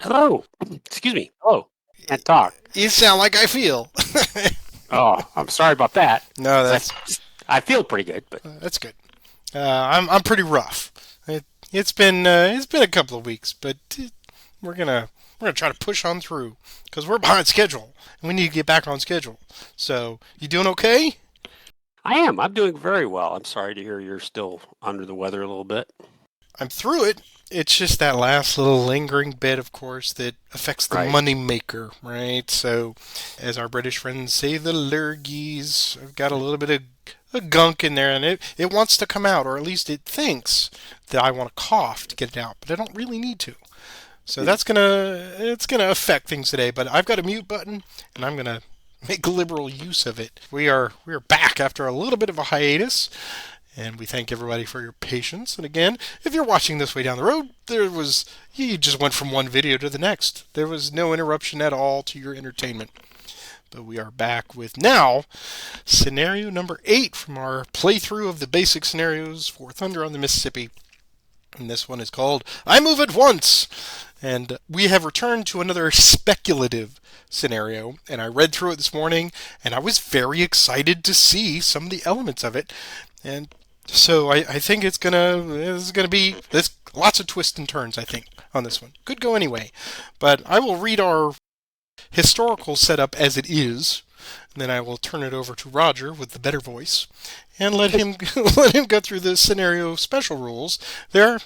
Hello. Excuse me. Hello. Can't talk. You sound like I feel. Oh, I'm sorry about that. No, 'Cause I feel pretty good, but that's good. I'm pretty rough. It's been a couple of weeks, but we're gonna we're gonna try to push on through because we're behind schedule and we need to get back on schedule. So you doing okay? I am. I'm doing very well. I'm sorry to hear you're still under the weather a little bit. I'm through it. It's just that last little lingering bit, of course, that affects the Right. money maker, right? So, as our British friends say, the lurgies. I've got a little bit of a gunk in there, and it wants to come out, or at least it thinks that I want to cough to get it out, but I don't really need to. So Hmm. it's gonna affect things today. But I've got a mute button, and I'm gonna make liberal use of it. We are back after a little bit of a hiatus. And we thank everybody for your patience. And again, if you're watching this way down the road, you just went from one video to the next. There was no interruption at all to your entertainment. But we are back with now scenario number 8 from our playthrough of the basic scenarios for Thunder on the Mississippi. And this one is called I Move at Once. And we have returned to another speculative scenario. And I read through it this morning, and I was very excited to see some of the elements of it. And so I think it's gonna be there's lots of twists and turns. I think on this one could go anyway, but I will read our historical setup as it is, and then I will turn it over to Roger with the better voice, and let him let him go through the scenario special rules. They're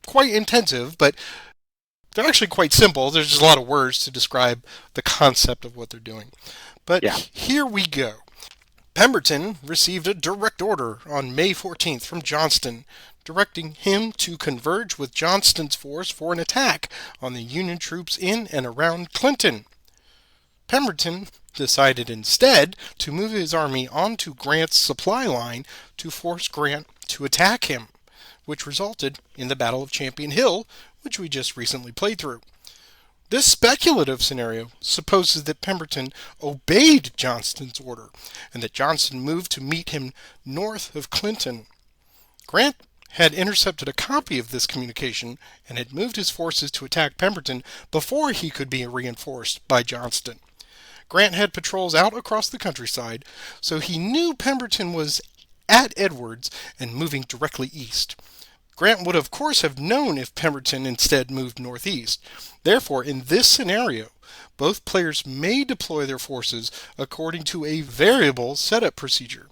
quite intensive, but they're actually quite simple. There's just a lot of words to describe the concept of what they're doing. But Yeah. here we go. Pemberton received a direct order on May 14th from Johnston, directing him to converge with Johnston's force for an attack on the Union troops in and around Clinton. Pemberton decided instead to move his army onto Grant's supply line to force Grant to attack him, which resulted in the Battle of Champion Hill, which we just recently played through. This speculative scenario supposes that Pemberton obeyed Johnston's order and that Johnston moved to meet him north of Clinton. Grant had intercepted a copy of this communication and had moved his forces to attack Pemberton before he could be reinforced by Johnston. Grant had patrols out across the countryside, so he knew Pemberton was at Edwards and moving directly east. Grant would of course have known if Pemberton instead moved northeast. Therefore, in this scenario, both players may deploy their forces according to a variable setup procedure.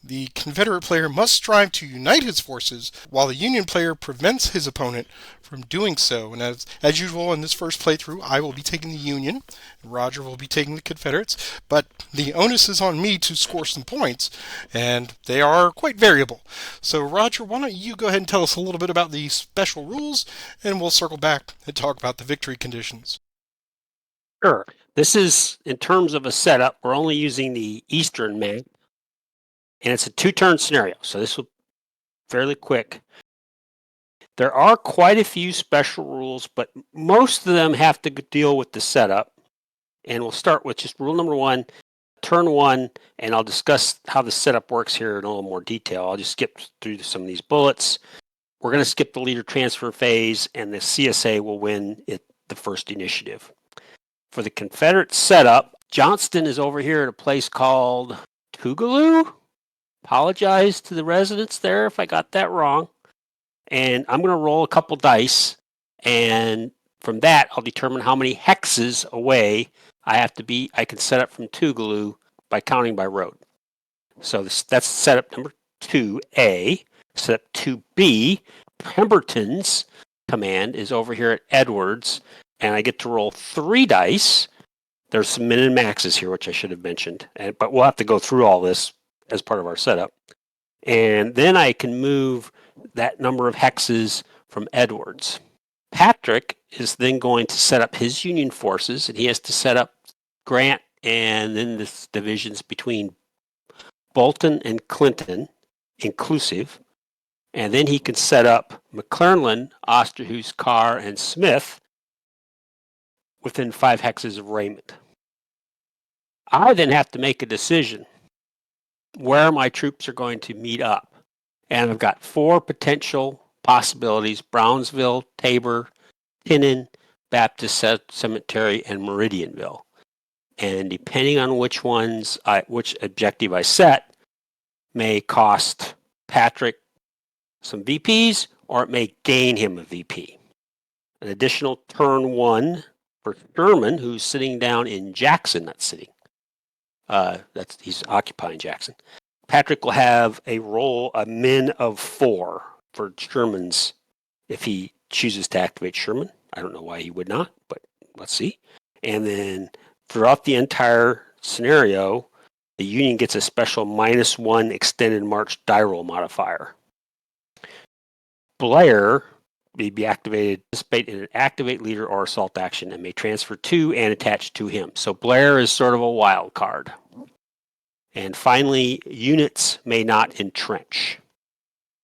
The Confederate player must strive to unite his forces, while the Union player prevents his opponent from doing so. And as usual in this first playthrough, I will be taking the Union, and Roger will be taking the Confederates, but the onus is on me to score some points, and they are quite variable. So, Roger, why don't you go ahead and tell us a little bit about the special rules, and we'll circle back and talk about the victory conditions. Sure. This is, in terms of a setup, we're only using the eastern map, and it's a two-turn scenario. So this will be fairly quick. There are quite a few special rules, but most of them have to deal with the setup. And we'll start with just rule number 1, turn 1, and I'll discuss how the setup works here in a little more detail. I'll just skip through some of these bullets. We're going to skip the leader transfer phase, and the CSA will win the first initiative. For the Confederate setup, Johnston is over here at a place called Tougaloo. Apologize to the residents there if I got that wrong. And I'm going to roll a couple dice, and from that, I'll determine how many hexes away I can set up from Tougaloo by counting by road. So that's setup number 2A. Setup 2B, Pemberton's command is over here at Edwards, and I get to roll 3 dice. There's some min and maxes here, which I should have mentioned, but we'll have to go through all this as part of our setup. And then I can move that number of hexes from Edwards. Patrick is then going to set up his Union forces, and he has to set up Grant and then the divisions between Bolton and Clinton, inclusive. And then he can set up McClernand, Osterhus, Carr, and Smith within 5 hexes of Raymond. I then have to make a decision where my troops are going to meet up. And I've got 4 potential possibilities: Brownsville, Tabor, Tinnon, Baptist Cemetery, and Meridianville. And depending on which objective I set, may cost Patrick some VPs, or it may gain him a VP. An additional turn 1 for Sherman, who's sitting down in Jackson, he's occupying Jackson. Patrick will have a min of 4 for Sherman's if he chooses to activate Sherman. I don't know why he would not, but let's see. And then throughout the entire scenario, the Union gets a special -1 extended march die roll modifier. Blair may be activated, participate in an activate leader or assault action, and may transfer to and attach to him. So Blair is sort of a wild card. And finally, units may not entrench.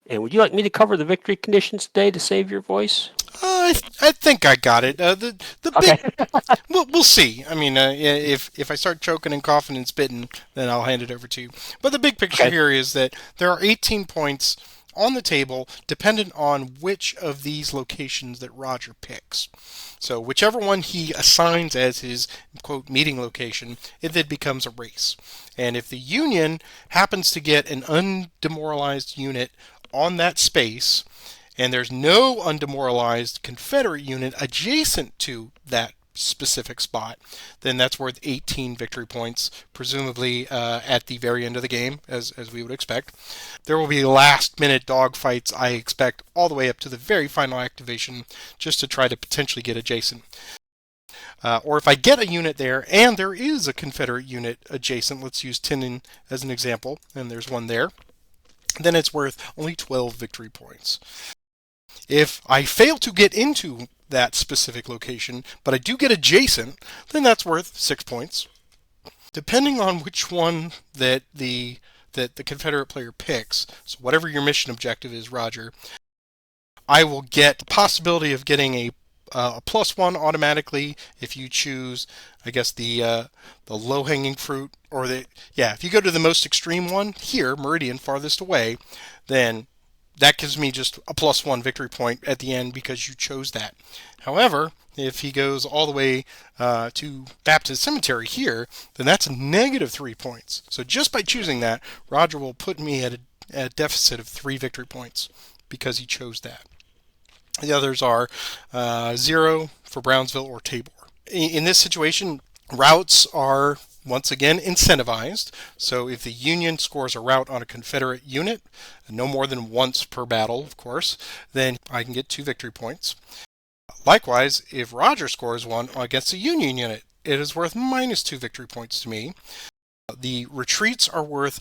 And would you like me to cover the victory conditions today to save your voice? I think I got it. The Okay. big, we'll see. I mean, if I start choking and coughing and spitting, then I'll hand it over to you. But the big picture here is that there are 18 points on the table dependent on which of these locations that Roger picks. So whichever one he assigns as his, quote, meeting location, it then becomes a race. And if the Union happens to get an undemoralized unit on that space, and there's no undemoralized Confederate unit adjacent to that specific spot, then that's worth 18 victory points, presumably at the very end of the game, as we would expect. There will be last-minute dogfights, I expect, all the way up to the very final activation, just to try to potentially get adjacent. Or if I get a unit there, and there is a Confederate unit adjacent, let's use Tinnen as an example, and there's one there, then it's worth only 12 victory points. If I fail to get into that specific location, but I do get adjacent, then that's worth 6 points. Depending on which one that the Confederate player picks, so whatever your mission objective is, Roger, I will get the possibility of getting a +1 automatically if you choose, I guess, the low-hanging fruit, or if you go to the most extreme one here, Meridian, farthest away, then that gives me just a +1 victory point at the end because you chose that. However, if he goes all the way to Baptist Cemetery here, then that's a -3 points. So just by choosing that, Roger will put me at a deficit of 3 victory points because he chose that. The others are 0 for Brownsville or Tabor. In this situation, routes are once again incentivized. So if the Union scores a route on a Confederate unit, no more than once per battle, of course, then I can get 2 victory points. Likewise, if Roger scores one against a Union unit, it is worth -2 victory points to me. The retreats are worth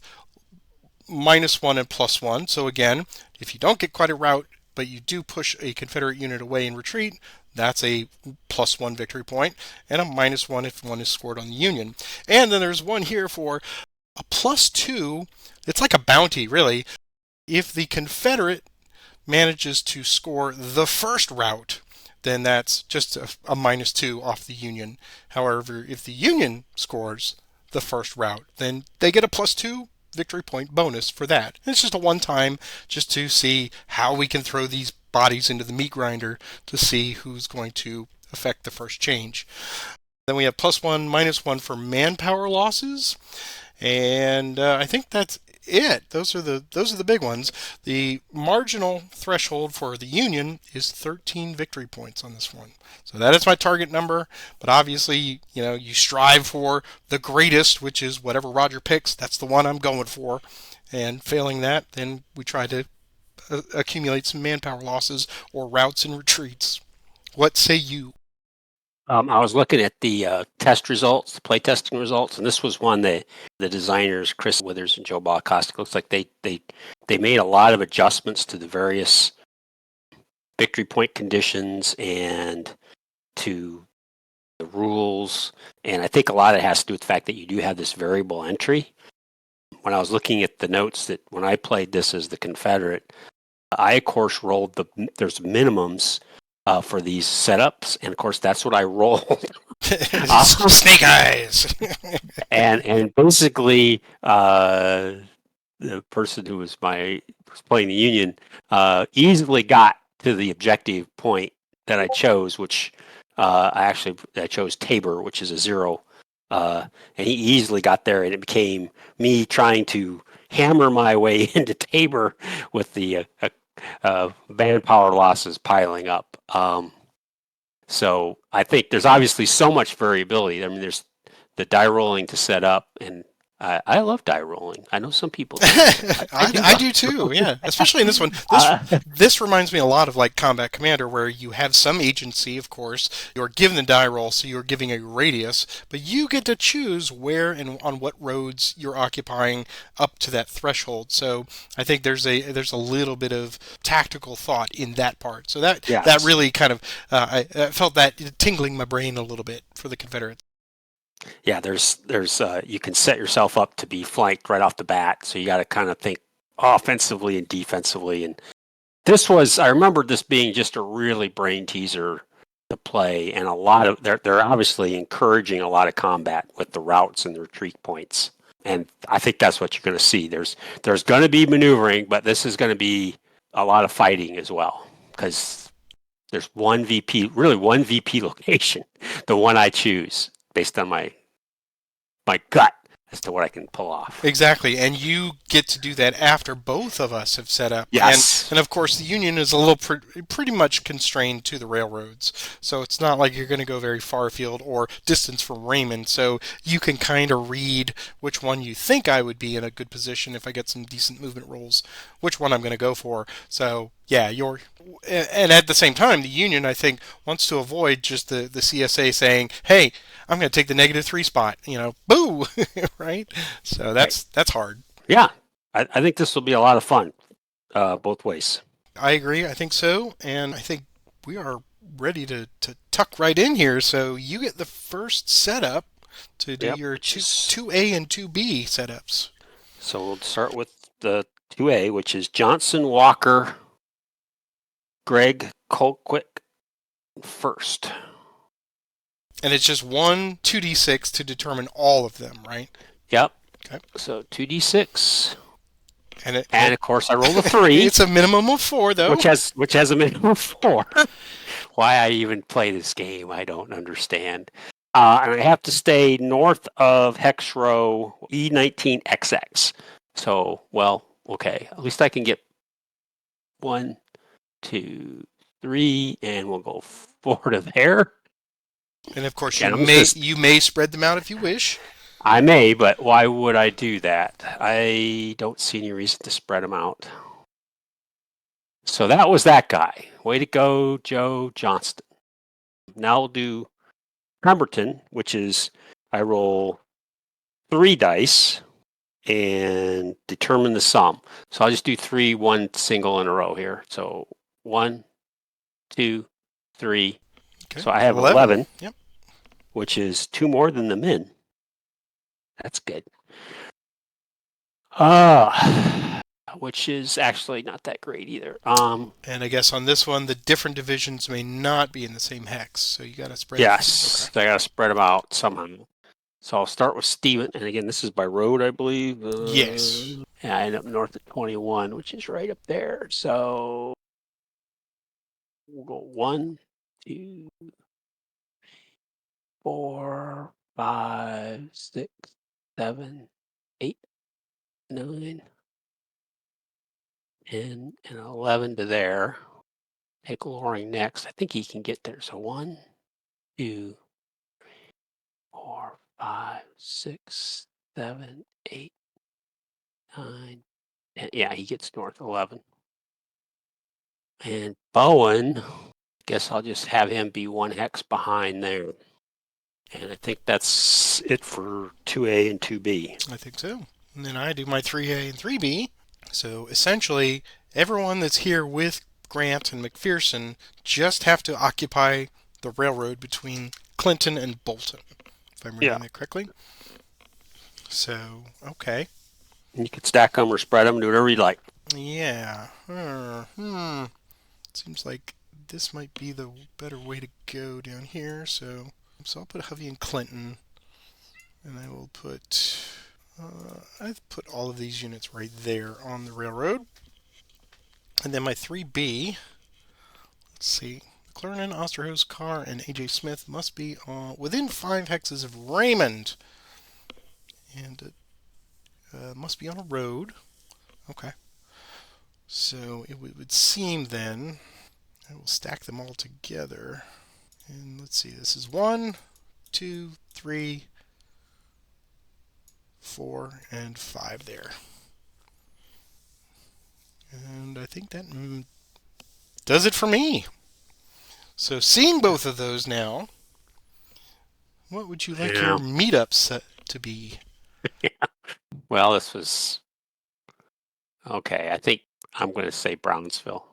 -1 and +1. So again, if you don't get quite a route, but you do push a Confederate unit away in retreat, that's a +1 victory point, and a -1 if one is scored on the Union. And then there's one here for a +2. It's like a bounty, really. If the Confederate manages to score the first route, then that's just a -2 off the Union. However, if the Union scores the first route, then they get a +2 victory point bonus for that. And it's just a one-time, just to see how we can throw these bodies into the meat grinder to see who's going to affect the first change. Then we have +1, -1 for manpower losses, and I think that's it. Those are the big ones. The marginal threshold for the Union is 13 victory points on this one. So that is my target number, but obviously, you strive for the greatest, which is whatever Roger picks. That's the one I'm going for. And failing that, then we try to accumulate some manpower losses or routes and retreats. What say you? I was looking at the test results, the play testing results, and this was one that the designers, Chris Withers and Joe Balakostik, looks like they made a lot of adjustments to the various victory point conditions and to the rules. And I think a lot of it has to do with the fact that you do have this variable entry. When I was looking at the notes, that when I played this as the Confederate, I, of course, rolled there's minimums for these setups, and of course that's what I rolled. Snake eyes. and basically, the person who was playing the Union easily got to the objective point that I chose, which I chose Tabor, which is a 0, and he easily got there, and it became me trying to hammer my way into Tabor with the manpower losses piling up. So I think there's obviously so much variability. I mean, there's the die rolling to set up, and I love die rolling. I know some people don't, but I do I love do die too. rolling. Yeah, especially in this one. Uh, This reminds me a lot of like Combat Commander, where you have some agency. Of course, you're given the die roll, so you're giving a radius, but you get to choose where and on what roads you're occupying up to that threshold. So I think there's a little bit of tactical thought in that part. So that yes. really kind of I felt that tingling my brain a little bit for the Confederates. Yeah, there's you can set yourself up to be flanked right off the bat, so you got to kind of think offensively and defensively. And I remember this being just a really brain teaser to play, and a lot of they're obviously encouraging a lot of combat with the routes and the retreat points. And I think that's what you're going to see. There's going to be maneuvering, but this is going to be a lot of fighting as well, because there's one VP location, the one I choose based on my gut as to what I can pull off. Exactly, and you get to do that after both of us have set up, Yes. and of course the Union is a little pretty much constrained to the railroads, so it's not like you're going to go very far afield or distance from Raymond. So you can kind of read which one you think I would be in a good position if I get some decent movement rolls, which one I'm going to go for. So yeah, and at the same time, the Union I think wants to avoid just the CSA saying, "Hey, I'm going to take the -3 spot," boo, right? So Right. that's hard. Yeah. I think this will be a lot of fun, both ways. I agree. I think so, and I think we are ready to tuck right in here. So you get the first setup to do Yep. your Which is 2A and 2B setups. so we'll start with the 2A, which is Johnson, Walker, Greg, Colquitt first. And it's just one 2D6 to determine all of them, right? Yep. Okay. So 2d6, And and of course I rolled a 3, it's a minimum of 4 though. which has a minimum of 4. Why I even play this game, I don't understand. And I have to stay north of hex row E19XX. So, well, okay. At least I can get 1, 2, 3, and we'll go 4 to there. And of course And I'm just you may spread them out if you wish. I may, but why would I do that? I don't see any reason to spread them out. So that was that guy. Way to go, Joe Johnston. Now we'll do Pemberton, which is I roll 3 dice and determine the sum. So I'll just do 3, 1 single in a row here. So 1, 2, 3. Okay. So I have 11. 11, Yep. which is 2 more than the min. That's good. Which is actually not that great either. And I guess on this one, the different divisions may not be in the same hex, so you got to spread. Yes, Okay. I got to spread them out somehow. So I'll start with Steven, and again, this is by road, I believe. Yes. And I end up north of 21, which is right up there. So we'll go 1, 2, 4, 5, 6, 7, 8, 9, 10, and 11 to there. Take Loring next. I think he can get there. So 1, 2, 4, 5, 6, 7, 8, 9, 10. Yeah, he gets north 11. And Bowen, guess I'll just have him be 1 hex behind there. And I think that's it for 2A and 2B. I think so. And then I do my 3A and 3B. So essentially, everyone that's here with Grant and McPherson just have to occupy the railroad between Clinton and Bolton, if I'm reading that correctly. So, okay. And you could stack them or spread them, do whatever you like. Yeah. Seems like this might be the better way to go down here. So I'll put Hovey and Clinton, and I will put. I've put all of these units right there on the railroad. And then my 3B, let's see, McClernand, Osterhaus, Carr, and A.J. Smith must be within 5 hexes of Raymond. And must be on a road. Okay. So it would seem then, I will stack them all together. And let's see, this is 1, 2, 3, 4, and 5 there. And I think that does it for me. So seeing both of those now, what would you like your meetup set to be? Well, this was okay. I think I'm going to say Brownsville.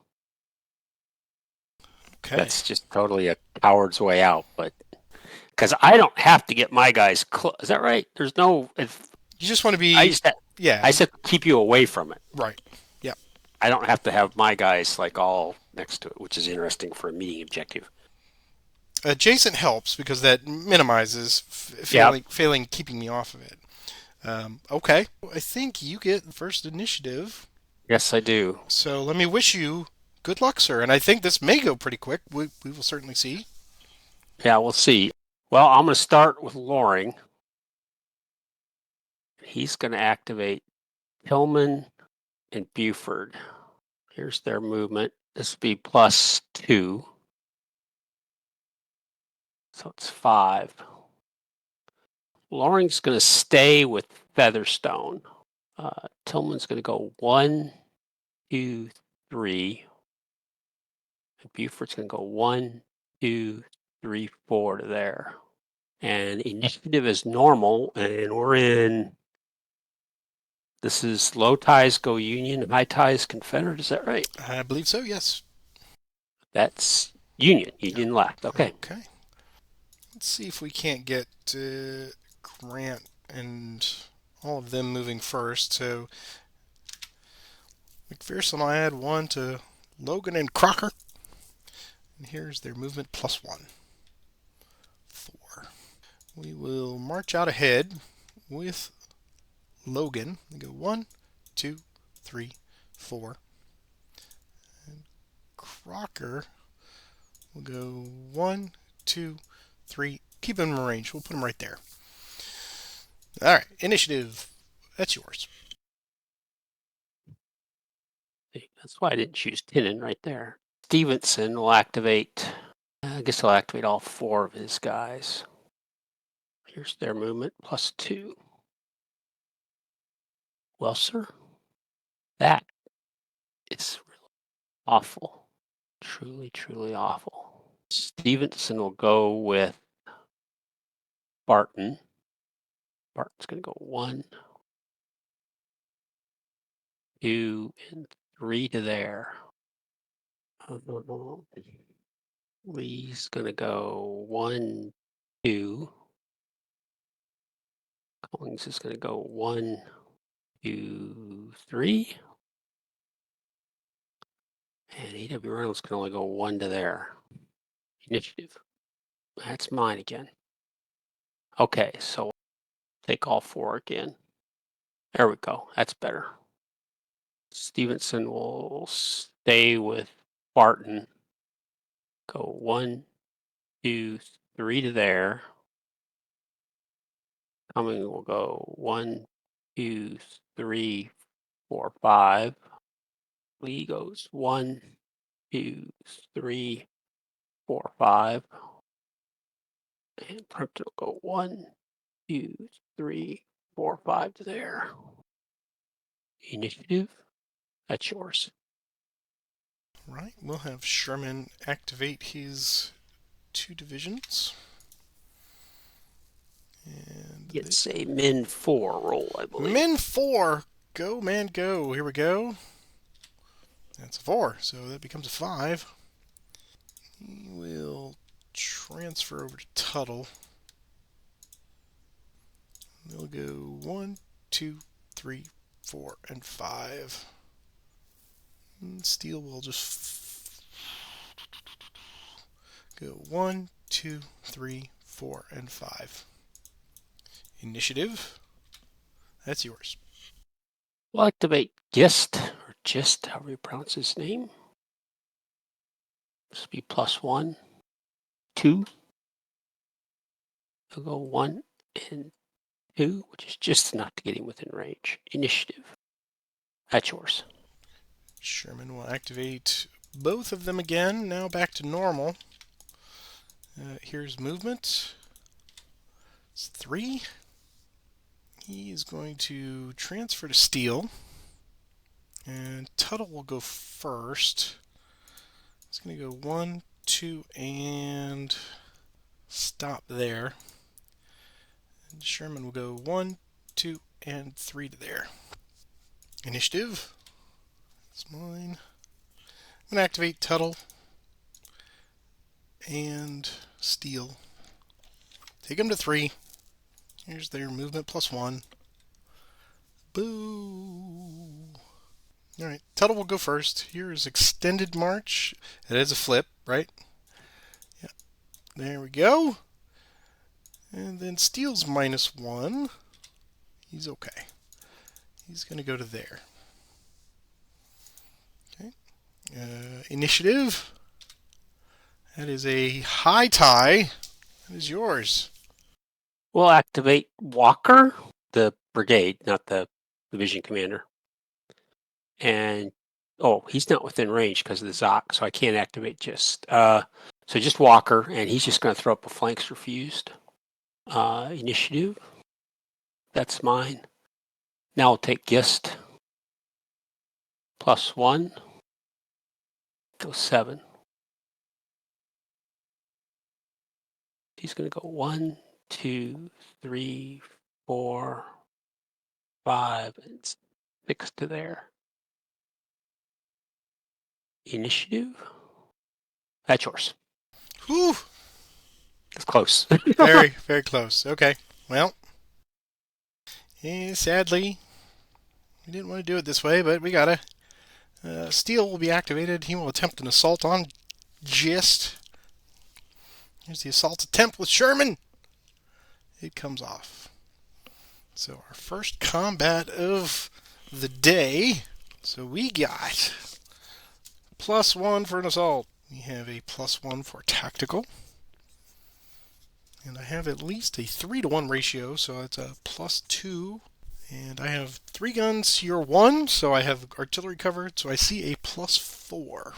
Okay. That's just totally a coward's way out, but because I don't have to get my guys close. Is that right? There's no. You just want to be. I said keep you away from it. Right. Yeah. I don't have to have my guys like all next to it, which is interesting for a meeting objective. Adjacent helps because that minimizes failing keeping me off of it. Okay. I think you get the first initiative. Yes, I do. So let me wish you good luck, sir. And I think this may go pretty quick. We will certainly see. Yeah, we'll see. Well, I'm going to start with Loring. He's going to activate Hillman and Buford. Here's their movement. This will be +2. So it's 5. Loring's going to stay with Featherstone. Tillman's going to go 1, 2, 3. And Buford's going to go 1, 2, 3, 4 to there. And initiative is normal, and we're in. This is low ties go Union, high ties Confederate. Is that right? I believe so, yes. That's Union. Union left. Okay. Okay. Let's see if we can't get Grant and all of them moving first. So McPherson will add 1 to Logan and Crocker. And here's their movement +1. 4. We will march out ahead with Logan. We go 1, 2, 3, 4. And Crocker will go 1, 2, 3. Keep him in range. We'll put him right there. All right, initiative. That's yours. That's why I didn't choose Tinnin right there. Stevenson will activate. I guess he'll activate all 4 of his guys. Here's their movement +2. Well, sir, that is really awful. Truly, truly awful. Stevenson will go with Barton. Barton's going to go 1, 2, and 3 to there. Lee's going to go 1, 2. Collins is going to go 1, 2, 3. And A.W. Reynolds can only go 1 to there. Initiative. That's mine again. Okay, so take all 4 again. There we go. That's better. Stevenson will stay with Barton. Go 1, 2, 3 to there. Cumming will go 1, 2, 3, 4, 5. Lee goes 1, 2, 3, 4, 5. And Plimpton will go 1, 2, 3, 4, 5 to there. Initiative. That's yours. Right, we'll have Sherman activate his 2 divisions. And it's a Min 4 roll, I believe. Min 4. Go, man, go. Here we go. That's a 4, so that becomes a 5. He will transfer over to Tuttle. They'll go 1, 2, 3, 4, and 5. And Steele will just go 1, 2, 3, 4, and 5. Initiative. That's yours. We'll activate Gist, or Gist, however you pronounce his name. This will be +1, 2. He'll go 1 and 2, which is just enough to get him within range. Initiative. That's yours. Sherman will activate both of them again. Now back to normal. Here's movement. It's 3. He is going to transfer to Steel. And Tuttle will go first. It's going to go 1, 2, and stop there. And Sherman will go 1, 2, and 3 to there. Initiative. It's mine. I'm going to activate Tuttle and Steel. Take them to 3. Here's their movement +1. Boo! Alright, Tuttle will go first. Here's extended march. It is a flip, right? Yeah. There we go. And then Steel's -1. He's okay. He's going to go to there. Okay. Initiative. That is a high tie. That is yours. We'll activate Walker, the brigade, not the division commander. And, oh, he's not within range because of the Zoc, so I can't activate just. So just Walker, and he's just going to throw up a flanks refused. Initiative. That's mine. Now I'll take Gist. +1. Go 7. He's going to go 1, 2, 3, 4, 5, and 6 to there. Initiative. That's yours. Whew! That's close. Very, very close. Okay. Well, sadly, we didn't want to do it this way, but we gotta. Steel will be activated. He will attempt an assault on Gist. Here's the assault attempt with Sherman. It comes off. So our first combat of the day. So we got +1 for an assault. We have a +1 for tactical. And I have at least a 3-to-1 ratio, so it's a +2. And I have 3 guns, you're 1, so I have artillery covered, so I see a +4.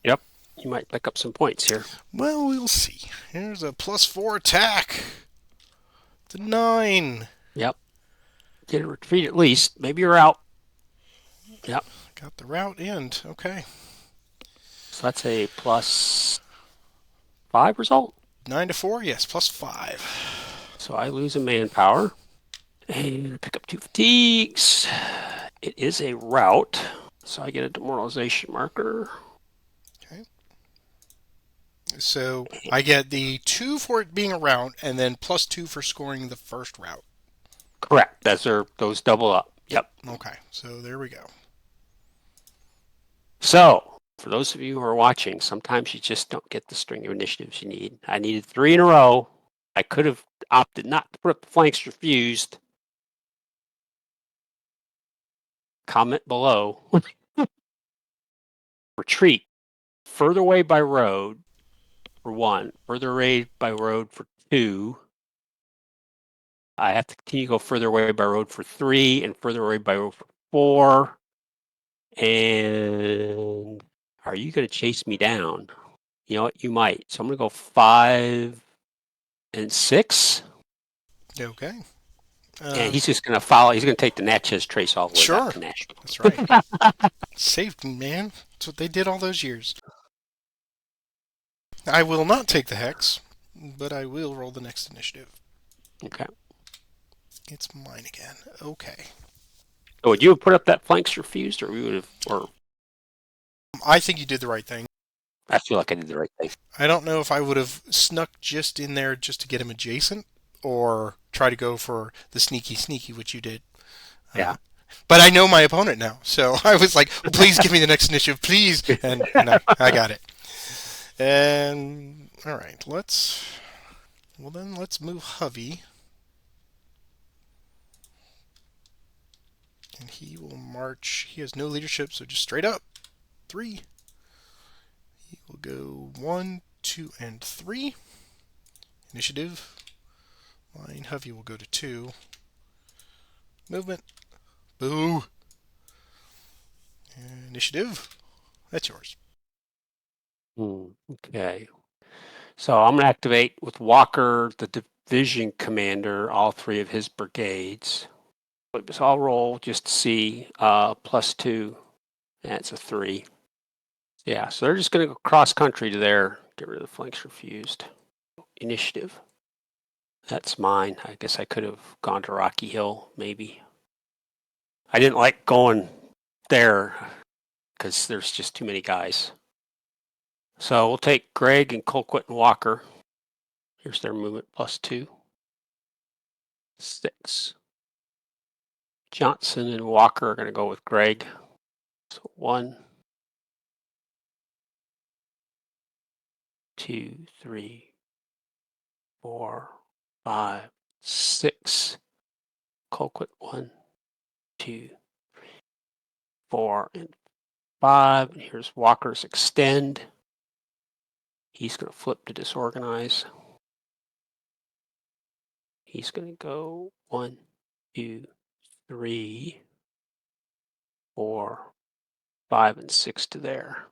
Yep. You might pick up some points here. Well, we'll see. Here's a +4 attack. It's a 9. Yep. Get a retreat at least. Maybe you're out. Yep. Got the route end. Okay. So that's a +5 result. 9 to 4, yes, +5. So I lose a manpower. And pick up 2 fatigues. It is a rout. So I get a demoralization marker. Okay. So I get the 2 for it being a rout, and then +2 for scoring the first route. Correct. Those double up. Yep. Okay, so there we go. So, for those of you who are watching, sometimes you just don't get the string of initiatives you need. I needed 3 in a row. I could have opted not to put up the flanks refused. Comment below. Retreat. Further away by road for 1. Further away by road for 2. I have to continue to go further away by road for 3 and further away by road for 4. And are you going to chase me down? You know what? You might. So I'm going to go 5 and 6. Okay. And he's just going to follow. He's going to take the Natchez trace all the way back to Nashville. That's right. Saved me, man. That's what they did all those years. I will not take the hex, but I will roll the next initiative. Okay. It's mine again. Okay. Oh, would you have put up that flanks refused, or we would have? Or I think you did the right thing. I feel like I did the right thing. I don't know if I would have snuck just in there just to get him adjacent, or try to go for the sneaky, which you did. Yeah. But I know my opponent now, so I was like, well, please give me the next initiative, please. And I got it. And, all right, let's move Hovey. And he will march. He has no leadership, so just straight up. 3. He will go 1, 2, and 3. Initiative. Mine Hovey will go to 2. Movement. Boo. Initiative. That's yours. Okay. So I'm going to activate with Walker, the division commander, all 3 of his brigades. So I'll roll just to see +2. That's a 3. Yeah, so they're just going to go cross country to there. Get rid of the flanks refused. Initiative. That's mine. I guess I could have gone to Rocky Hill, maybe. I didn't like going there because there's just too many guys. So we'll take Greg and Colquitt and Walker. Here's their movement +2. 6. Johnson and Walker are going to go with Greg. So 1, 2, 3, 4, 5, 6. Colquitt 1, 2, 4, and 5. And here's Walker's extend. He's going to flip to disorganize. He's going to go 1, 2, 3, 4, 5, and 6 to there.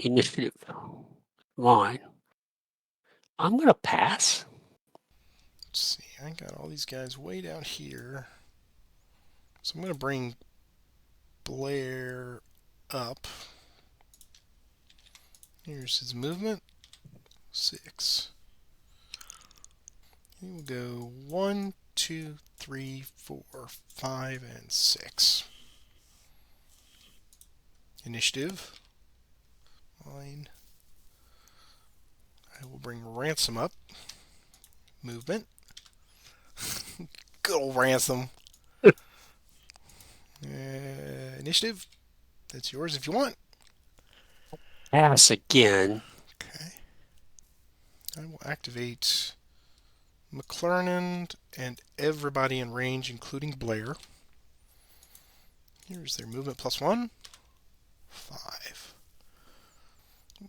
Initiative. Mine. I'm going to pass. Let's see. I got all these guys way down here. So I'm going to bring Blair up. Here's his movement. 6. He will go 1, 2, 3, 4, 5, and 6. Initiative. Mine. I will bring Ransom up. Movement. Good old Ransom. Initiative. That's yours if you want. Pass again. Okay. I will activate McClernand and everybody in range, including Blair. Here's their movement +1. 5.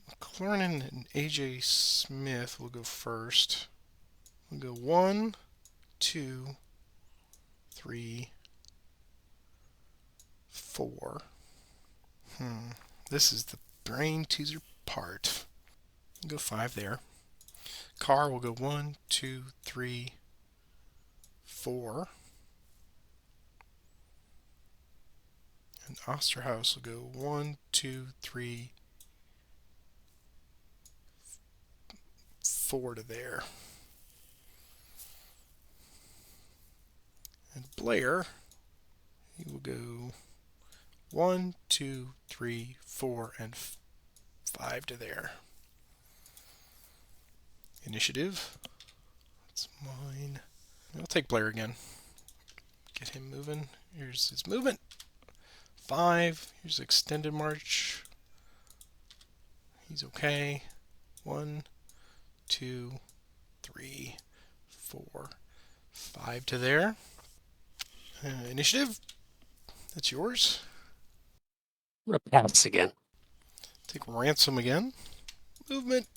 McClernand and AJ Smith will go first. We'll go 1, 2, 3, 4. This is the brain teaser part. We'll go 5 there. Carr will go 1, 2, 3, 4. And Osterhaus will go 1, 2, 3, 4 to there. And Blair, he will go 1, 2, 3, 4, and 5 to there. Initiative. That's mine. I'll take Blair again. Get him moving. Here's his movement. 5. Here's extended march. He's okay. 1, 2, 3, 4, 5 to there. Initiative. That's yours. I'm going to pass again. Take Ransom again. Movement.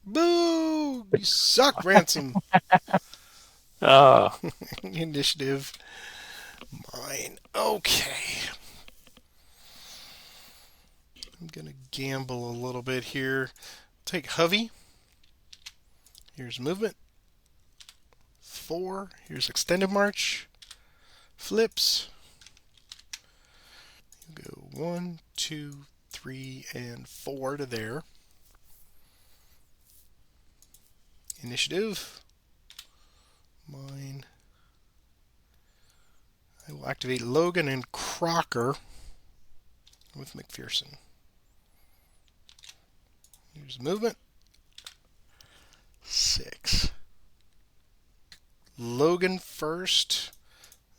Boo! You suck, Ransom. Initiative. Mine. Okay. I'm going to gamble a little bit here. Take Hovey. Here's movement. 4. Here's extended march. Flips. Go 1, 2, 3, and 4 to there. Initiative. Mine. I will activate Logan and Crocker with McPherson. Here's movement. 6. Logan first.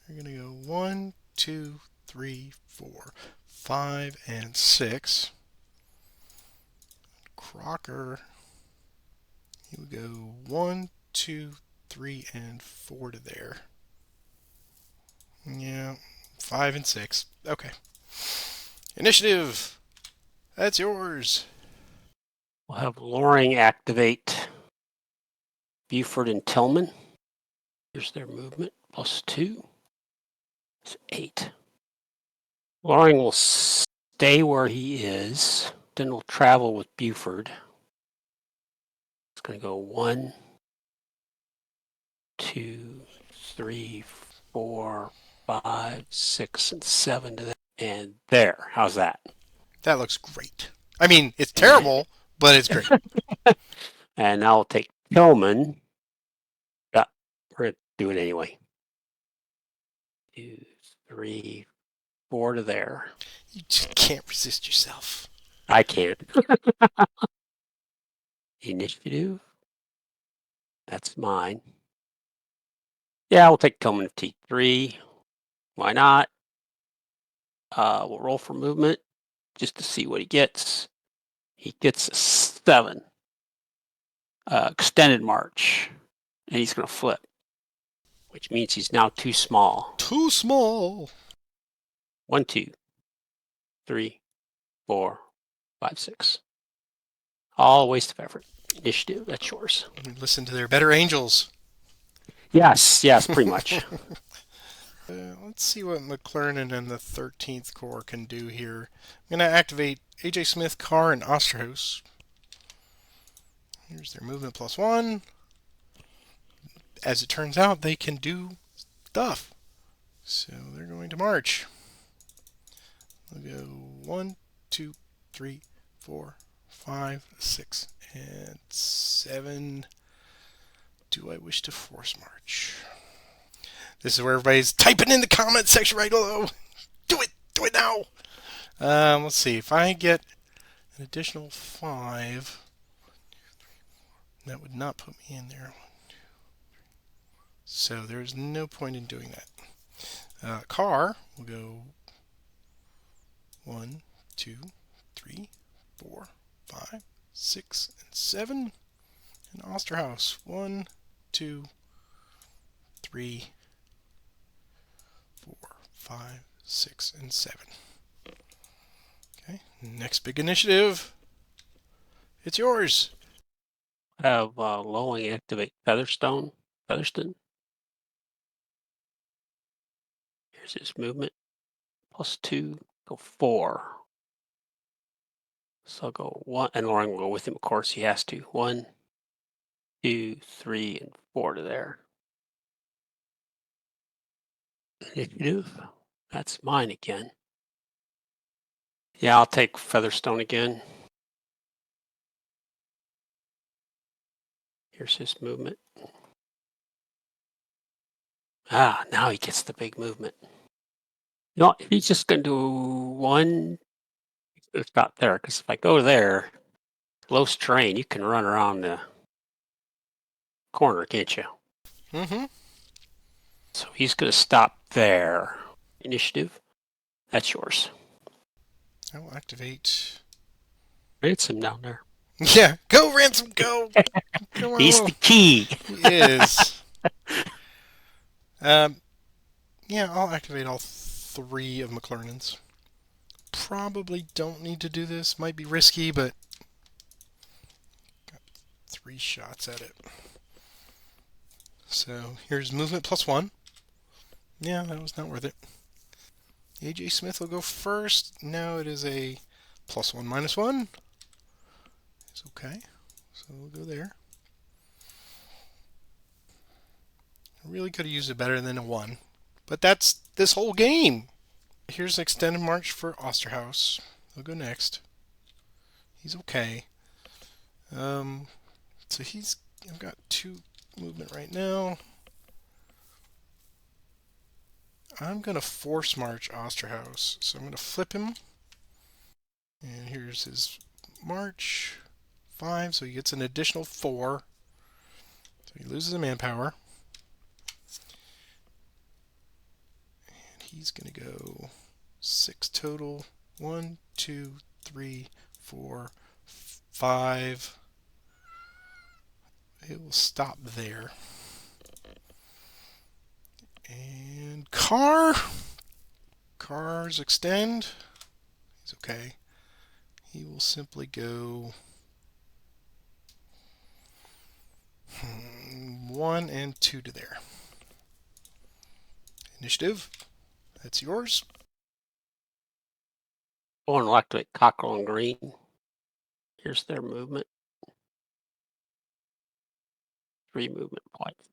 We're going to go 1, 2, 3, 4, 5, and 6. Crocker. He would go 1, 2, 3, and 4 to there. Yeah, 5 and 6. Okay. Initiative. That's yours. We'll have Loring activate Buford and Tillman. Here's their movement, +2. It's 8. Loring will stay where he is. Then we'll travel with Buford. It's going to go 1, 2, 3, 4, 5, 6, and 7 to that. And there. How's that? That looks great. I mean, it's terrible, but it's great. And now I'll take Tillman. Yeah, we're going to do it anyway. 2, 3, 4 to there. You just can't resist yourself. I can't. Initiative. That's mine. Yeah, we'll take Tillman to T3. Why not? We'll roll for movement just to see what he gets. He gets a 7. Extended march. And he's going to flip, which means he's now too small. Too small. 1, 2, 3, 4, 5, 6. All waste of effort. Initiative, that's yours. Listen to their better angels. Yes, pretty much. Let's see what McClernand and the 13th Corps can do here. I'm going to activate A.J. Smith, Carr, and Osterhaus. Here's their movement +1. As it turns out, they can do stuff. So they're going to march. We'll go 1, 2, 3, 4, 5, 6, and 7. Do I wish to force march? This is where everybody's typing in the comment section right below. Do it! Do it now! Let's see. If I get an additional 5, that would not put me in there. 1, 2, 3. So there's no point in doing that. Carr will go 1, 2, 3, 4, 5, 6, and 7. And Osterhaus 1, 2, 3, 4, 5, 6, and 7. Okay, next big initiative. It's yours. Have Lowing activate Featherston. Here's his movement. +2, go 4. So I'll go 1, and Loring will go with him, of course, he has to. 1, 2, 3, and 4 to there. Initiative. That's mine again. Yeah, I'll take Featherstone again. Here's his movement. Now he gets the big movement. No, he's just going to do 1. Stop there, because if I go there, low strain, you can run around the corner, can't you? Mm-hmm. So he's going to stop there. Initiative. That's yours. I will activate. Ransom down there. Yeah, go Ransom, go! Come on, He's the key. He is. Yeah, I'll activate all 3 of McClernand's. Probably don't need to do this. Might be risky, but got 3 shots at it. So here's movement +1. Yeah, that was not worth it. A.J. Smith will go first. Now it is a +1 -1. It's okay. So we'll go there. I really could have used it better than a 1. But that's this whole game. Here's an extended march for Osterhaus. He'll go next. He's okay. So I've got 2 movement right now. I'm going to force march Osterhaus. So I'm going to flip him. And here's his march. 5, so he gets an additional 4. So he loses a manpower. And he's going to go 6 total. 1, 2, 3, 4, 5. It will stop there. And Carr's extend. He's okay. He will simply go 1 and 2 to there. Initiative, that's yours. Bowen will activate Cockrell and Green. Here's their movement. 3 movement points.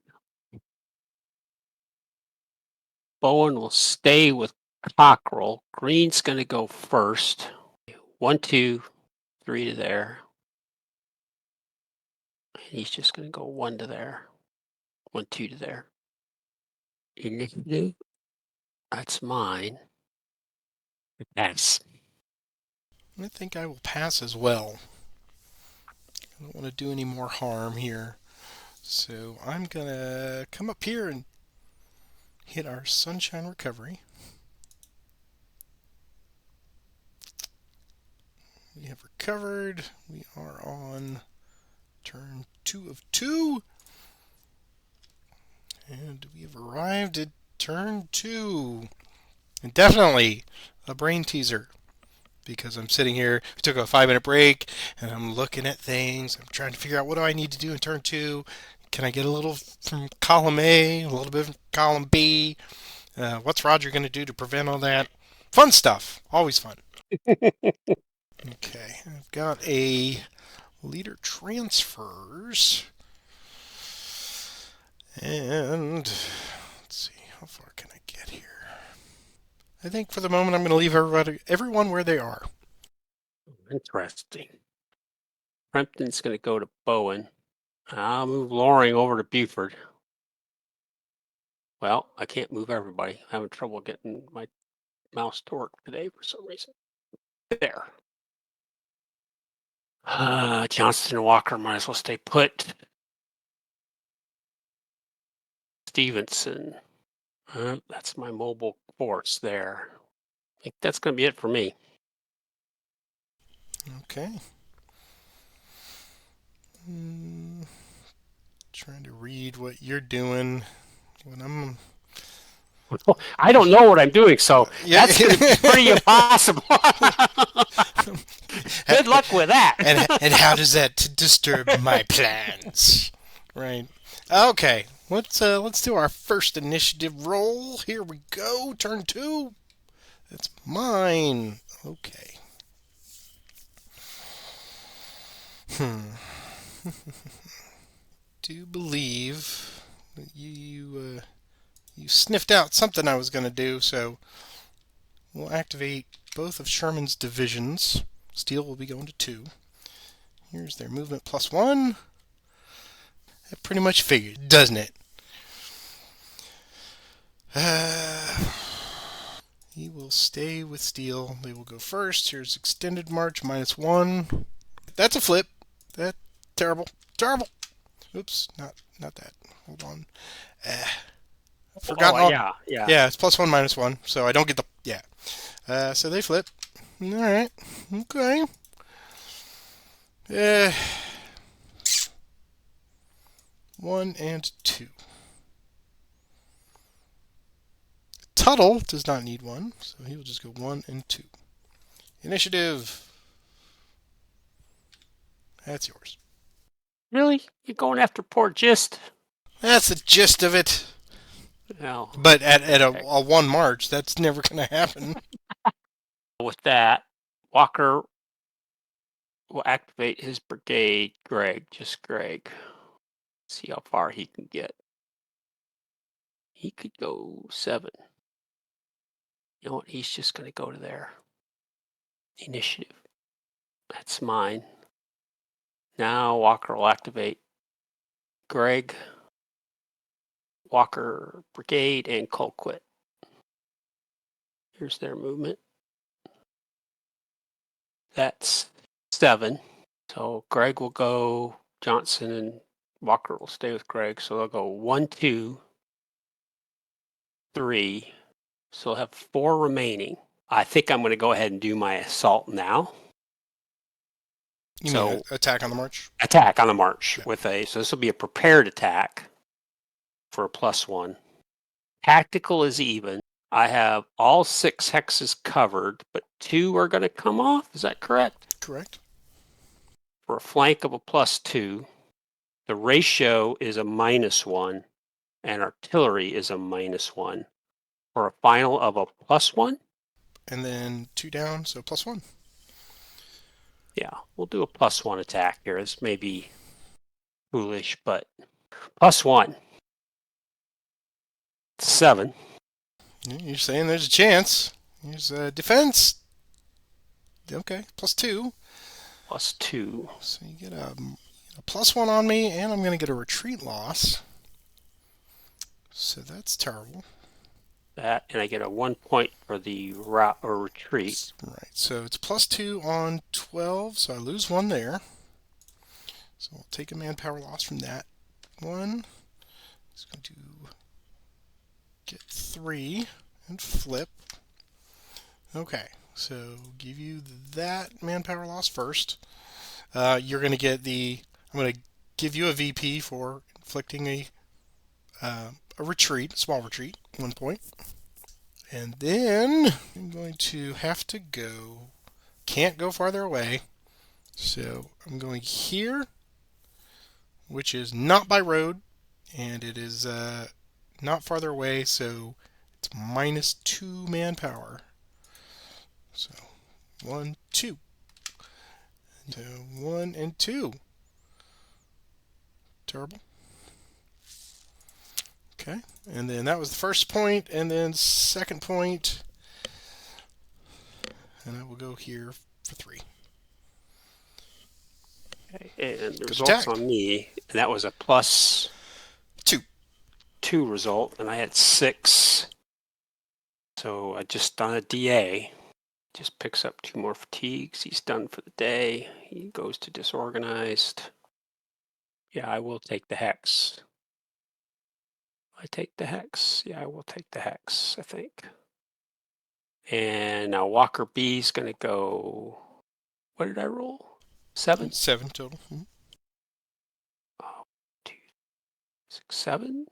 Bowen will stay with Cockrell. Green's going to go first. 1, 2, 3 to there. And he's just going to go 1 to there. 1, 2 to there. Initiative. That's mine. Pass. I think I will pass as well. I don't want to do any more harm here. So I'm going to come up here and hit our Sunshine Recovery. We have recovered. We are on turn 2 of 2. And we have arrived at turn 2. And definitely a brain teaser. Because I'm sitting here, we took a 5-minute break, and I'm looking at things. I'm trying to figure out what do I need to do in turn 2. Can I get a little from column A, a little bit from column B? What's Roger going to do to prevent all that? Fun stuff. Always fun. Okay, I've got a leader transfers. And let's see, how far can I get here? I think for the moment I'm going to leave everyone where they are. Interesting. Pemberton's going to go to Bowen. I'll move Loring over to Buford. Well, I can't move everybody. I'm having trouble getting my mouse to work today for some reason. There. Johnston and Walker might as well stay put. Stevenson. That's my mobile force there. I think that's going to be it for me. Okay. Trying to read what you're doing when I'm. I don't know what I'm doing, so that's going to be pretty impossible. Good luck with that. and how does that disturb my plans? Right. Okay. Let's do our first initiative roll. Here we go. Turn 2. That's mine. Okay. Do believe that you sniffed out something I was going to do, so we'll activate both of Sherman's divisions. Steel will be going to 2. Here's their movement +1. That pretty much figured, doesn't it? He will stay with Steel. They will go first. Here's extended march -1. That's a flip. That terrible. Oops, not that. Hold on. Forgotten. Yeah, it's +1 -1, so I don't get the so they flip. All right. Okay. 1 and 2. Tuttle does not need 1, so he will just go 1 and 2. Initiative. That's yours. Really? You're going after poor Gist? That's the gist of it. No. But at a 1 march, that's never going to happen. With that, Walker will activate his brigade, Greg. See how far he can get. He could go 7. You know what? He's just going to go to there. Initiative. That's mine. Now Walker will activate Greg, Walker Brigade, and Colquitt. Here's their movement. That's 7. So Greg will go, Johnson and Walker will stay with Greg. So they'll go 1, 2, 3. So they'll have 4 remaining. I think I'm going to go ahead and do my assault now. You mean attack on the march? Attack on the march Yeah. so this will be a prepared attack for a +1. Tactical is even. I have all 6 hexes covered, but 2 are going to come off. Is that correct? Correct. For a flank of a +2. The ratio is a -1 and artillery is a -1 for a final of a +1. And then 2 down, so +1. Yeah, we'll do a +1 attack here. This may be foolish, but +1. 7. You're saying there's a chance. Here's defense. Okay, +2. +2. So you get a +1 on me, and I'm going to get a retreat loss. So that's terrible. That, and I get a 1 point for the route or retreat. Right, so it's +2 on 12, so I lose 1 there. So we'll take a manpower loss from that one. It's going to get 3 and flip. Okay, so give you that manpower loss first. You're going to get I'm going to give you a VP for inflicting a retreat, a small retreat, 1 point. And then I'm going to have to go, can't go farther away. So I'm going here, which is not by road, and it is not farther away, so it's -2 manpower. So 1, 2. So 1 and 2. Terrible. Okay, and then that was the first point, and then second point, and I will go here for 3. Okay, and the Good results attack. on me, and that was a +2 result, and I had 6. So I just done a DA. Just picks up 2 more fatigues. He's done for the day. He goes to disorganized. Yeah, I will take the hex. I take the hex. Yeah, I will take the hex, I think. And now Walker B is going to go. What did I roll? 7? 7 total. 2, 6, 7.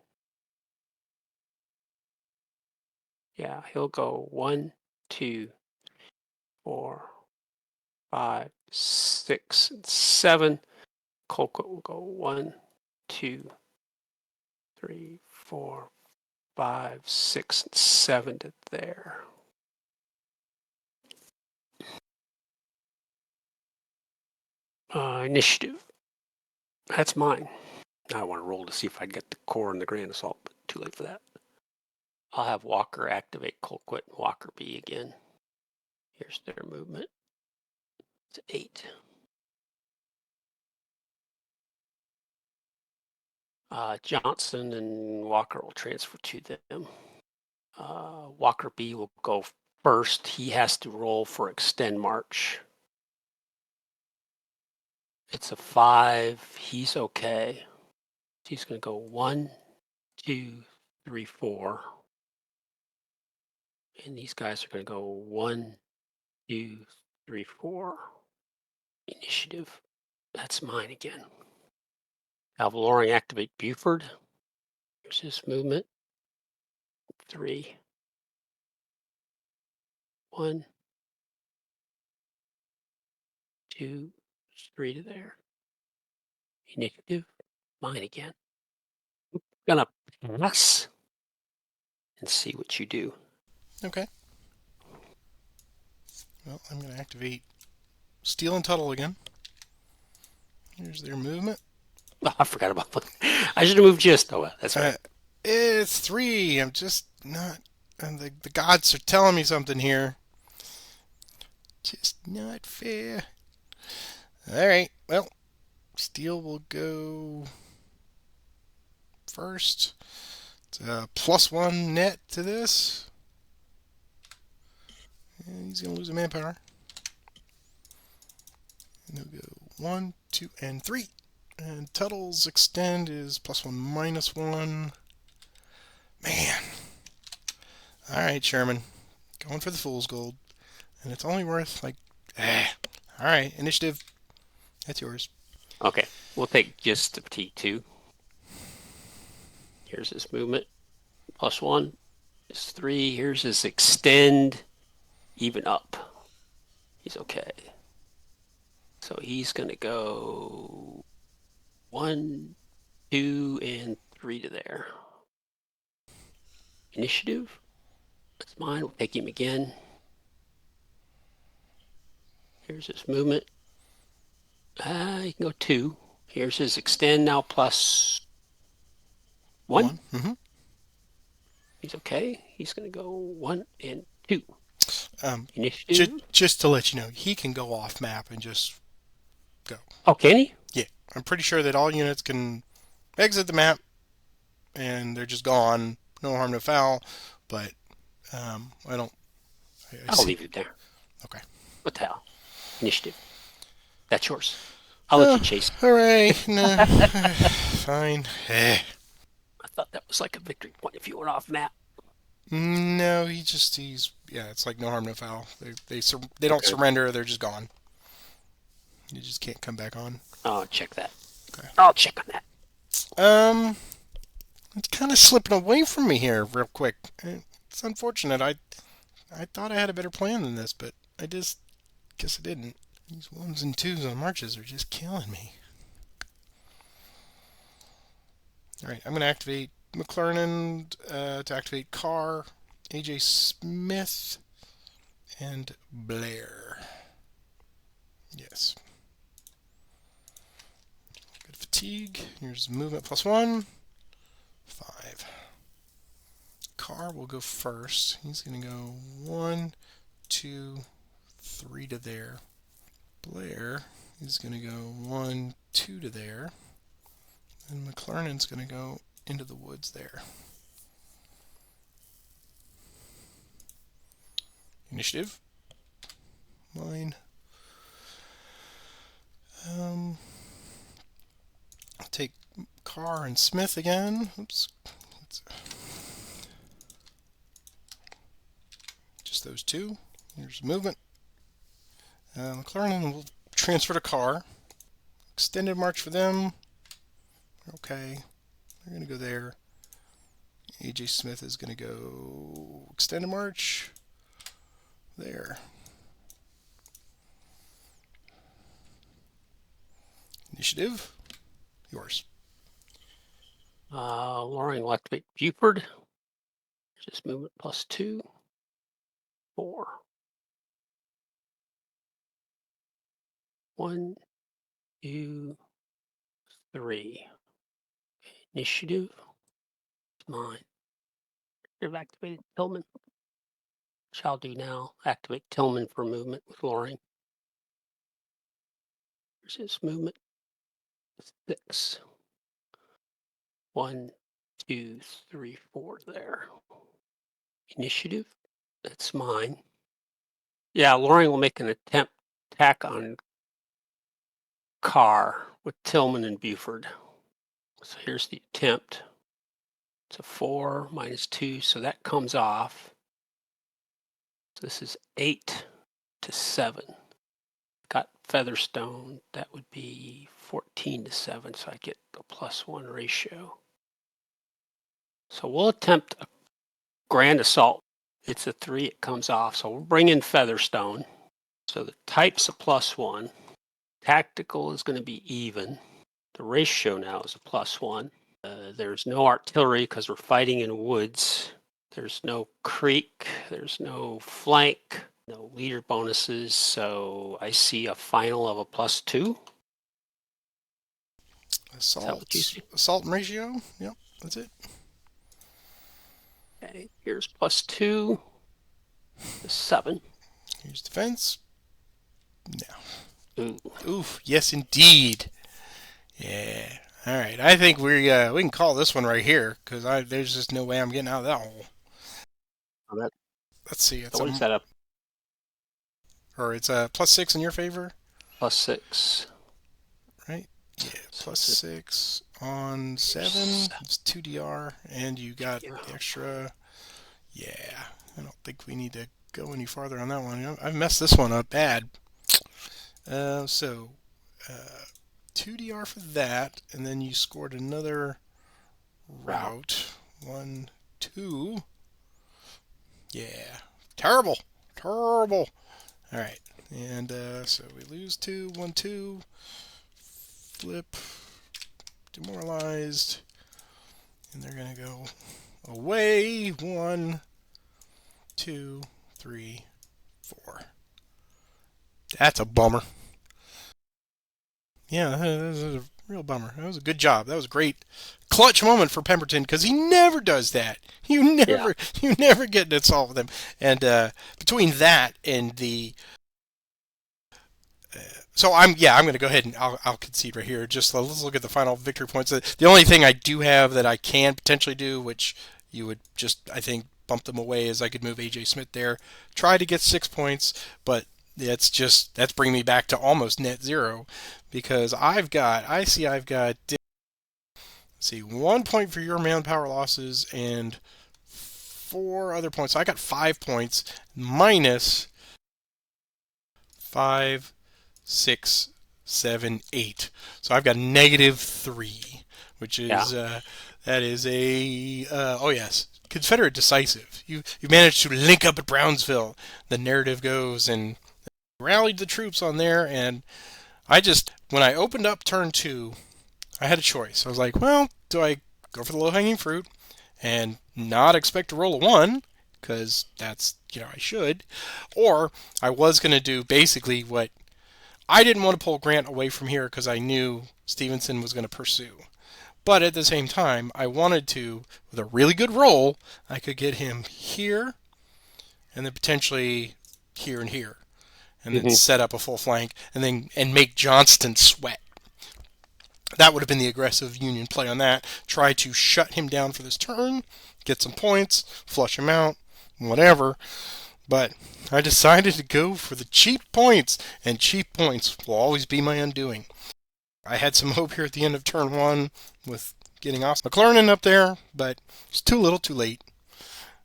Yeah, he'll go 1, 2, 4, 5, 6, and 7. Colquitt will go 1, 2, 3, 4, 5, 6, and 7 to there. Initiative. That's mine. Now I want to roll to see if I get the core and the grand assault, but too late for that. I'll have Walker activate Colquitt and Walker B again. Here's their movement. It's 8. Johnson and Walker will transfer to them. Walker B will go first. He has to roll for extend march. It's a 5. He's okay. He's going to go 1, 2, 3, 4. And these guys are going to go 1, 2, 3, 4. Initiative. That's mine again. Have Loring activate Buford. Here's his movement. 3. 1, 2, 3 to there. Initiative. Mine again. I'm gonna pass and see what you do. Okay. Well, I'm going to activate Steel and Tuttle again. Here's their movement. Oh, I forgot about that. I should have moved just. Oh, well, that's right. It's 3. I'm just not. And the gods are telling me something here. Just not fair. Alright, well, Steel will go first. It's a +1 net to this. And he's going to lose a manpower. And he'll go 1, 2, and 3. And Tuttle's extend is +1, -1. Man. Alright, Sherman. Going for the fool's gold. And it's only worth, like, Alright, initiative. That's yours. Okay, we'll take just the T2. Here's his movement. +1 is 3. Here's his extend. Even up. He's okay. So he's going to go 1, 2 and 3 to there. Initiative. That's mine. We'll take him again. Here's his movement. He can go 2. Here's his extend now plus 1. Mm-hmm. He's okay. He's going to go 1 and 2. Um, Initiative. just to let you know, he can go off map and just go. Oh, can he? Yeah, I'm pretty sure that all units can exit the map and they're just gone. No harm, no foul. But I don't. I'll see. leave it there. Okay. What the hell? Initiative. That's yours. I'll let you chase. All right. Nah. Fine. I thought that was like a victory point if you went off map. No, it's like no harm, no foul. They don't surrender. They're just gone. You just can't come back on. Oh, check that. Okay. I'll check on that. It's kind of slipping away from me here, real quick. It's unfortunate. I thought I had a better plan than this, but I just guess I didn't. These 1s and 2s on marches are just killing me. All right, I'm going to activate McClernand to activate Carr, AJ Smith, and Blair. Yes. Good fatigue. Here's movement +1. 5. Carr will go first. He's going to go 1, 2, 3 to there. Blair is going to go 1, 2 to there. And McClernand's going to go into the woods there. Initiative. Mine. I'll take Carr and Smith again. Oops. Just those 2. Here's movement. McClernand will transfer to Carr. Extended march for them. Okay. They're going to go there. AJ Smith is going to go extended march. There. Initiative. Yours. Loring will activate Buford. Just movement +2. 4. 1, 2, 3. Initiative. It's mine. You've activated Tillman. Which I'll do now. Activate Tillman for movement with Loring. Here's his movement. 6. 1, 2, 3, 4 there. Initiative. That's mine. Yeah, Loring will make an attack on Carr with Tillman and Buford. So here's the attempt. It's a 4 -2, so that comes off. So this is 8 to 7. Got Featherstone. That would be 14 to 7, so I get the +1 ratio. So we'll attempt a grand assault. It's a 3, it comes off. So we'll bring in Featherstone. So the type's a +1. Tactical is going to be even. The ratio now is a +1. There's no artillery because we're fighting in woods. There's no creek. There's no flank. No leader bonuses. So I see a final of a +2. Assault and ratio. Yep, that's it. Okay, here's +2. 7. Here's defense. No. Ooh. Oof. Yes, indeed. Yeah. All right. I think we can call this one right here because there's just no way I'm getting out of that hole. Oh, Let's see. What is that up? Or it's a +6 in your favor. +6. Right. Yeah. +6 on 7. It's 2 DR, and you got the extra. Yeah. I don't think we need to go any farther on that one. I've messed this one up bad. 2 DR for that, and then you scored another route. 1, 2. Yeah. Terrible. All right. And so we lose 2, 1, 2. Flip. demoralized. And they're going to go away. 1, 2, 3, 4. That's a bummer. Yeah, that was a real bummer. That was a good job. That was a great clutch moment for Pemberton because he never does that. Yeah. You never get to solve with him. And between that and the so I'm going to go ahead and I'll concede right here. Just let's look at the final victory points. The only thing I do have that I can potentially do, which you would just I think bump them away, is I could move AJ Smith there, try to get 6 points, but that's bringing me back to almost net zero because I've got 1 point for your manpower losses and 4 other points. So I got 5 points minus 5, 6, 7, 8. So I've got -3, which is that is a oh yes, Confederate decisive. You managed to link up at Brownsville. The narrative goes and rallied the troops on there, and when I opened up turn 2, I had a choice. I was like, well, do I go for the low-hanging fruit and not expect to roll a 1, because that's, I should, or I was going to do basically what I didn't want to pull Grant away from here because I knew Stevenson was going to pursue. But at the same time, I wanted to, with a really good roll, I could get him here and then potentially here and here, and then set up a full flank and make Johnston sweat. That would have been the aggressive Union play on that. Try to shut him down for this turn, get some points, flush him out, whatever. But I decided to go for the cheap points, and cheap points will always be my undoing. I had some hope here at the end of turn 1 with getting Os McClernand up there, but it's too little too late.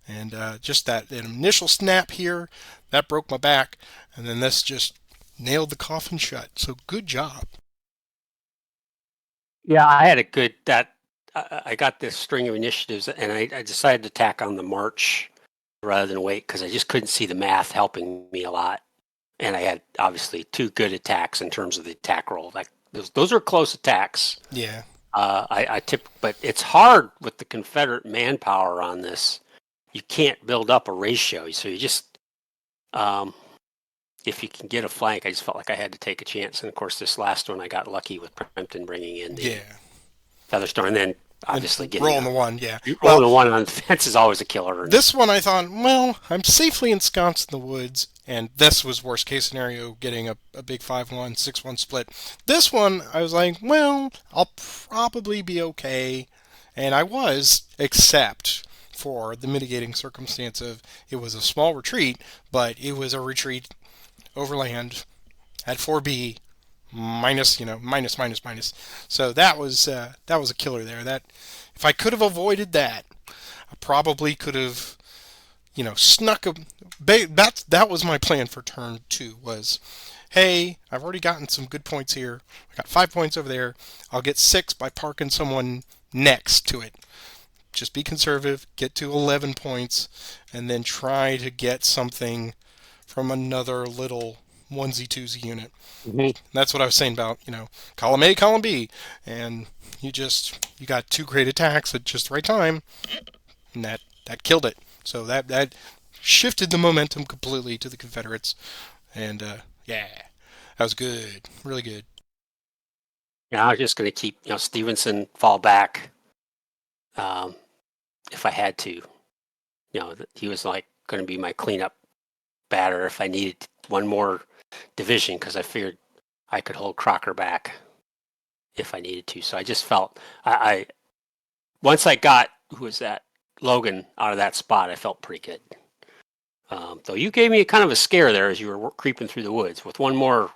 And just that initial snap here, that broke my back, and then this just nailed the coffin shut. So good job. Yeah, I had a good I got this string of initiatives, and I decided to tack on the march rather than wait because I just couldn't see the math helping me a lot. And I had obviously 2 good attacks in terms of the attack roll. Like those are close attacks. Yeah. I tip, but it's hard with the Confederate manpower on this. You can't build up a ratio, so you just if you can get a flank, I just felt like I had to take a chance. And of course, this last one I got lucky with Pemberton bringing in the Featherstorm, and then obviously getting rolling the 1. Yeah, rolling the 1 on the fence is always a killer. This one I thought, well, I'm safely ensconced in the woods, and this was worst case scenario, getting a big 5-1, 6-1 split. This one I was like, well, I'll probably be okay, and I was, except for the mitigating circumstance of it was a small retreat, but it was a retreat overland at 4B minus. So that was a killer there. That if I could have avoided that, I probably could have snuck a. That was my plan for turn 2. Was, hey, I've already gotten some good points here. I got 5 points over there. I'll get 6 by parking someone next to it. Just be conservative, get to 11 points, and then try to get something from another little onesie-twosie unit. That's what I was saying about, column A, column B. And you got 2 great attacks at just the right time, and that killed it. So that shifted the momentum completely to the Confederates. And, that was good. Really good. Yeah, I was just going to keep, Stevenson fall back if I had to. He was like going to be my cleanup batter if I needed one more division because I figured I could hold Crocker back if I needed to. So I just felt I once I got Logan out of that spot, I felt pretty good. Though you gave me a kind of a scare there as you were creeping through the woods with one more.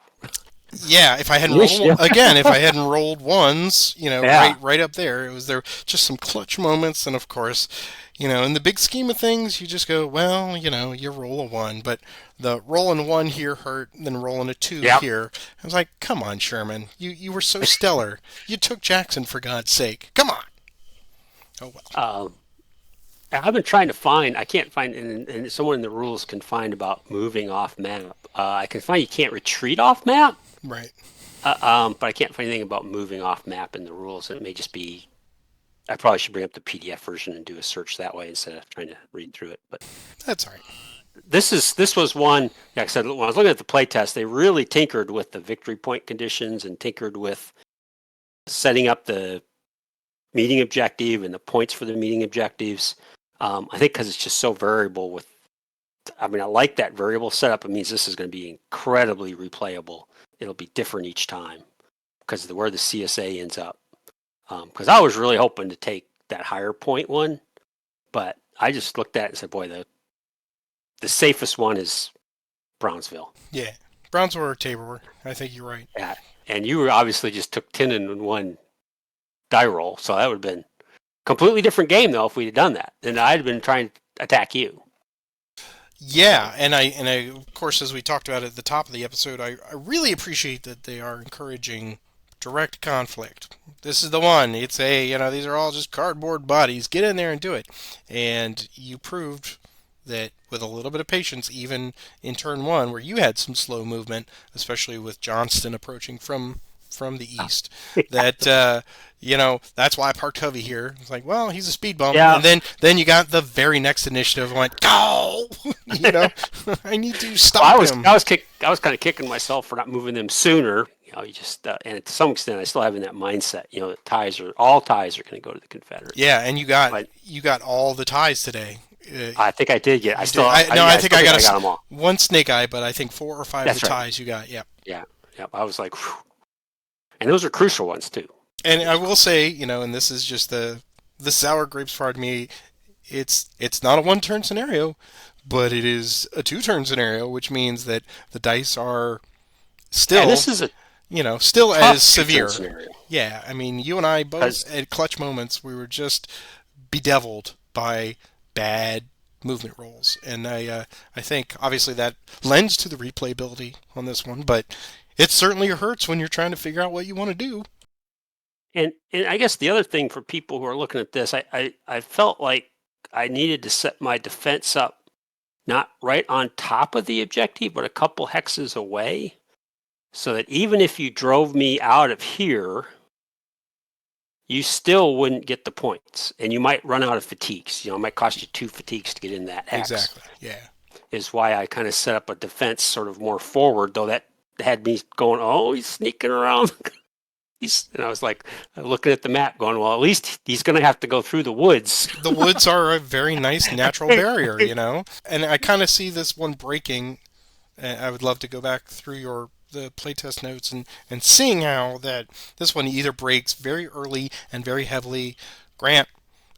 Yeah, if I hadn't rolled ones, right up there, it was there just some clutch moments, and of course, in the big scheme of things, you just go, well, you roll a 1, but the rolling 1 here hurt, then rolling a 2 here. I was like, come on, Sherman, you were so stellar. You took Jackson for God's sake. Come on. Oh well. I've been trying to find. I can't find, and someone in the rules can find about moving off map. I can find you can't retreat off map. Right. But I can't find anything about moving off map in the rules. It may just be. I probably should bring up the PDF version and do a search that way instead of trying to read through it. But That's all right. this was one. Like I said, when I was looking at the playtest, they really tinkered with the victory point conditions and tinkered with setting up the meeting objective and the points for the meeting objectives. I think because it's just so variable with. I mean, I like that variable setup. It means this is going to be incredibly replayable. It'll be different each time because of where the CSA ends up. Because I was really hoping to take that higher point one, but I just looked at it and said, boy, the safest one is Brownsville. Yeah. Brownsville or Tabor. I think you're right. Yeah. And you obviously just took 10 in one die roll, so that would have been a completely different game, though, if we'd have done that. Then I'd have been trying to attack you. Yeah, and I of course, as we talked about at the top of the episode, I really appreciate that they are encouraging direct conflict. This is the one. It's these are all just cardboard bodies. Get in there and do it. And you proved that with a little bit of patience, even in turn one, where you had some slow movement, especially with Johnston approaching from the east, that that's why I parked Hovey here. It's like, well, he's a speed bump, Yeah. and then you got the very next initiative. Went go, I need to stop him. I was kind of kicking myself for not moving them sooner. You just and to some extent, I still have in that mindset. That all ties are going to go to the Confederates. Yeah, and you got all the ties today. I think I did get. I think I got them all. One snake eye, but I think 4 or 5 of the ties you got. Yep. Yeah. I was like, whew. And those are crucial ones too. And I will say, and this is just the sour grapes part of me. It's not a 1-turn scenario, but it is a 2-turn scenario, which means that the dice are still. And this is still as severe. Scenario. Yeah, I mean, you and I both at clutch moments we were just bedeviled by bad movement rolls, and I think obviously that lends to the replayability on this one, but it certainly hurts when you're trying to figure out what you want to do. And I guess the other thing for people who are looking at this, I felt like I needed to set my defense up not right on top of the objective, but a couple hexes away, so that even if you drove me out of here, you still wouldn't get the points, and you might run out of fatigues. It might cost you 2 fatigues to get in that hex. Exactly. Yeah. Is why I kind of set up a defense sort of more forward, though that had me going, oh, he's sneaking around. And I was like looking at the map going, well, at least he's going to have to go through the woods. The woods are a very nice natural barrier, And I kind of see this one breaking. I would love to go back through the playtest notes and seeing how that this one either breaks very early and very heavily. Grant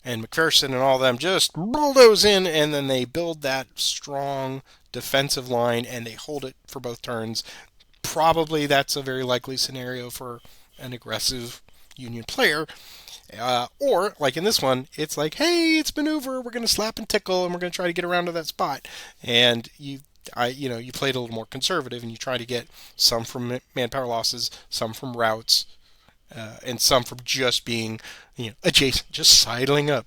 and McPherson and all of them just bulldoze in, and then they build that strong defensive line and they hold it for both turns. Probably that's a very likely scenario for an aggressive Union player. Or, like in this one, it's like, hey, it's maneuver, we're going to slap and tickle, and we're going to try to get around to that spot. And you played a little more conservative, and you try to get some from manpower losses, some from routes, and some from just being, adjacent, just sidling up.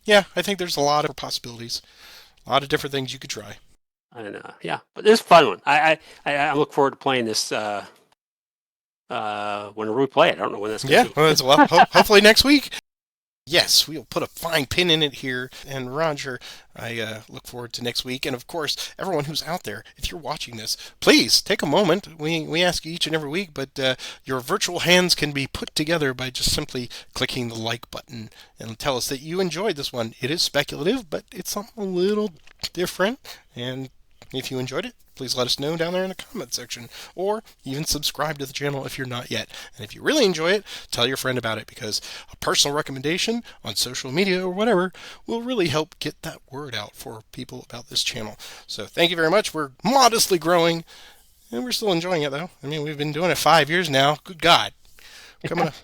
Yeah, I think there's a lot of possibilities, a lot of different things you could try. And yeah, but this is a fun one. I look forward to playing this whenever we play it. I don't know when that's going to be. Well, hopefully next week. Yes, we'll put a fine pin in it here. And Roger, I look forward to next week. And of course, everyone who's out there, if you're watching this, please take a moment. We ask you each and every week, but your virtual hands can be put together by just simply clicking the like button and tell us that you enjoyed this one. It is speculative, but it's something a little different. And if you enjoyed it, please let us know down there in the comment section, or even subscribe to the channel if you're not yet. And if you really enjoy it, tell your friend about it, because a personal recommendation on social media or whatever will really help get that word out for people about this channel. So thank you very much. We're modestly growing, and we're still enjoying it, though. I mean, we've been doing it 5 years now. Good God.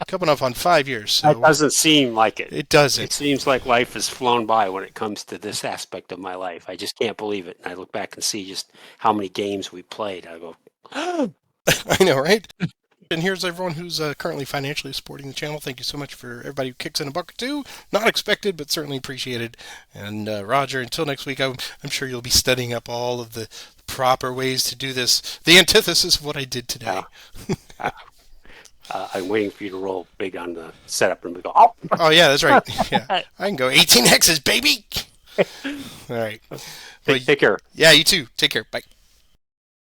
Coming up on 5 years. So that doesn't seem like it. It doesn't. It seems like life has flown by when it comes to this aspect of my life. I just can't believe it. And I look back and see just how many games we played. I go, I know, right? And here's everyone who's currently financially supporting the channel. Thank you so much for everybody who kicks in a buck or two. Not expected, but certainly appreciated. And Roger, until next week, I'm sure you'll be studying up all of the proper ways to do this. The antithesis of what I did today. I'm waiting for you to roll big on the setup, and we go. Oh, Oh yeah, that's right. Yeah, I can go 18 hexes, baby. All right. Well, take care. yeah, you too. Take care. Bye.